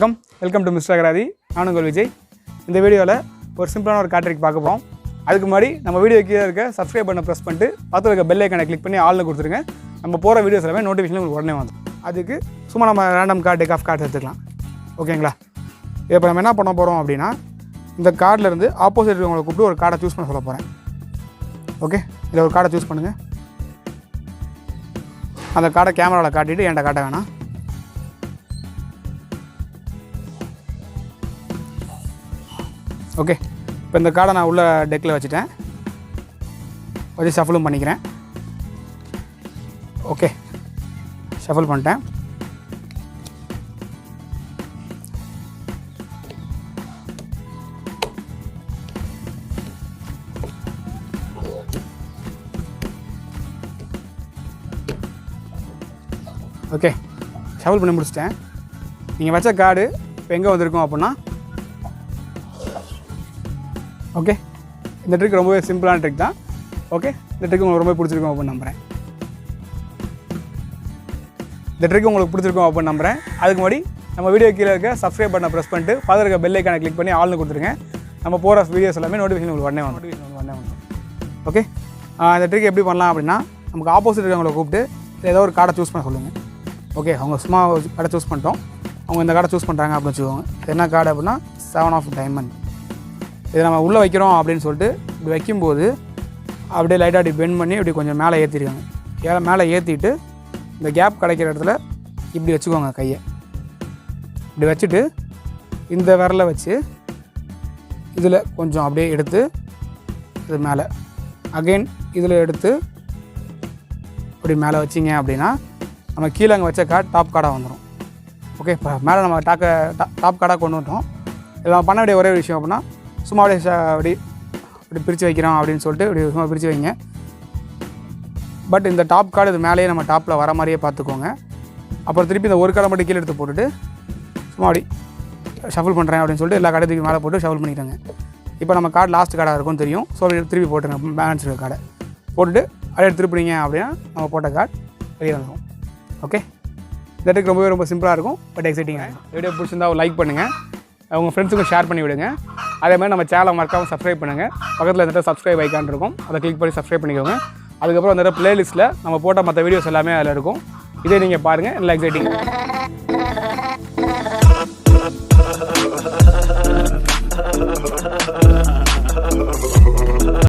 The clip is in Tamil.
வணக்கம், வெல்கம் டு Mr.Agarathi. நான் உங்கள் விஜய். இந்த வீடியோவில் ஒரு சிம்பிளான ஒரு கார்ட் ட்ரிக் பார்க்க போகிறோம். அதுக்கு முன்னாடி நம்ம வீடியோ கீழே இருக்க சப்ஸ்கிரைப் பண்ண ப்ரெஸ் பண்ணிட்டு பக்கத்தில் இருக்க பெல் ஐக்கானை கிளிக் பண்ணி ஆல்னு கொடுத்துருங்க. நம்ம போகிற வீடியோஸ் எல்லாமே நோட்டிஃபிகேஷன் உங்களுக்கு உடனே வந்து அதுக்கு சும்மா நம்ம random card take off card எடுத்துக்கலாம். ஓகேங்களா? இப்போ நம்ம என்ன பண்ண போகிறோம் அப்படின்னா, இந்த கார்டிலேருந்து ஆப்போசிட் இருக்கவங்களை கூப்பிட்டு ஒரு கார்டை சூஸ் பண்ண சொல்ல போகிறேன். ஓகே, இதில் ஒரு கார்டை சூஸ் பண்ணுங்கள். அந்த கார்டை கேமராவில் காட்டிட்டு என்கிட்ட காட்ட வேணாம். ஓகே, இப்போ இந்த கார்டை நான் உள்ள டெக்கில் வச்சுட்டேன். வச்சு ஷஃபலும் பண்ணிக்கிறேன். ஓகே, ஷஃபல் பண்ணிட்டேன். ஓகே, ஷஃபல் பண்ணி முடிச்சிட்டேன். நீங்கள் வச்ச கார்டு இப்போ எங்கே வந்திருக்கோம் அப்படின்னா, ஓகே, இந்த ட்ரிக் ரொம்பவே சிம்பிளான ட்ரிக் தான். ஓகே, இந்த ட்ரிக் உங்களுக்கு ரொம்ப பிடிச்சிருக்கும் அப்படின்னு நம்புகிறேன். அதுக்கு முன்னாடி நம்ம வீடியோ கீழே இருக்க சப்ஸ்கிரைப் பண்ண ப்ரெஸ் பண்ணிட்டு பக்கத்தில் இருக்க பெல் ஐக்கானை கிளிக் பண்ணி ஆல்னு கொடுத்துருங்க. நம்ம போகிற வீடியோஸ் எல்லாமே நோட்டிஃபிகேஷன் உங்களுக்கு உடனே வந்துடும். ஓகே, இந்த ட்ரிக் எப்படி பண்ணலாம் அப்படின்னா, நமக்கு ஆப்போசிட் இருக்கவங்களை கூப்பிட்டு ஏதோ ஒரு கார்டை சூஸ் பண்ண சொல்லுங்கள். ஓகே, அவங்க சும்மா கார்டை சூஸ் பண்ணிட்டோம். அவங்க இந்த கார்டை சூஸ் பண்ணுறாங்க அப்படின்னு வச்சுக்கோங்க. என்ன கார்டு அப்படின்னா 7 ஆஃப் டைமண்ட். இதை நம்ம உள்ளே வைக்கிறோம் அப்படின்னு சொல்லிட்டு இப்படி வைக்கும்போது அப்படியே லைட்டாக அப்படி பெண்ட் பண்ணி இப்படி கொஞ்சம் மேலே ஏற்றிருக்காங்க. மேலே ஏற்றிட்டு இந்த கேப் கிடைக்கிற இடத்துல இப்படி வச்சுக்கோங்க. கையை இப்படி வச்சுட்டு இந்த விரலை வச்சு இதில் கொஞ்சம் அப்படியே எடுத்து இது மேலே அகெயின் இதில் எடுத்து இப்படி மேலே வச்சிங்க அப்படின்னா நம்ம கீழே அங்கே வச்ச கார்டு டாப் கார்டாக வந்துடும். ஓகே, இப்போ மேலே நம்ம டாப் கார்டாக கொண்டு வந்துட்டோம். இதில் நம்ம பண்ண வேண்டிய ஒரே விஷயம் அப்படின்னா, சும்மா அப்படியே இப்படி பிரித்து வைக்கிறோம் அப்படின்னு சொல்லிட்டு இப்படி சும்மா பிரித்து வைங்க. பட் இந்த டாப் கார்டு இது மேலேயே நம்ம டாப்பில் வர மாதிரியே பார்த்துக்கோங்க. அப்புறம் திருப்பி இந்த ஒரு கார்டை மட்டும் கீழே எடுத்து போட்டுட்டு சும்மா அப்படி ஷஃபல் பண்ணுறேன் அப்படின்னு சொல்லிட்டு எல்லா கார்டையும் மேலே போட்டு ஷஃபல் பண்ணிட்டாங்க. இப்போ நம்ம கார்டு லாஸ்ட் கார்டாக இருக்கும்னு தெரியும். ஸோ திருப்பி போட்டுருங்க. பேலன்ஸ் இருக்க கார்டை போட்டுட்டு அப்படியே திருப்பிங்க அப்படின்னா நம்ம போட்ட கார்டு வெளியே வந்துடும். ஓகே, இந்த ட்ரிக் ரொம்ப சிம்பிளாக இருக்கும், பட் எக்ஸைட்டிங்காக. வீடியோ பிடிச்சிருந்தா லைக் பண்ணுங்கள், உங்கள் ஃப்ரெண்ட்ஸுக்கும் ஷேர் பண்ணி விடுங்க. அதே மாதிரி நம்ம சேனலை மறக்காமல் சப்ஸ்கிரைப் பண்ணுங்கள். பக்கத்தில் வந்துட்டு சப்ஸ்கிரைப் ஐக்கான் இருக்கும், அதை கிளிக் பண்ணி சப்ஸ்கிரைப் பண்ணிக்கோங்க. அதுக்கப்புறம் வந்துட்டு ப்ளேலிஸ்ட்டில் நம்ம போட்ட மற்ற வீடியோஸ் எல்லாமே அதில் இருக்கும். இதே நீங்கள் பாருங்கள், நல்லா எக்ஸைட்டிங்.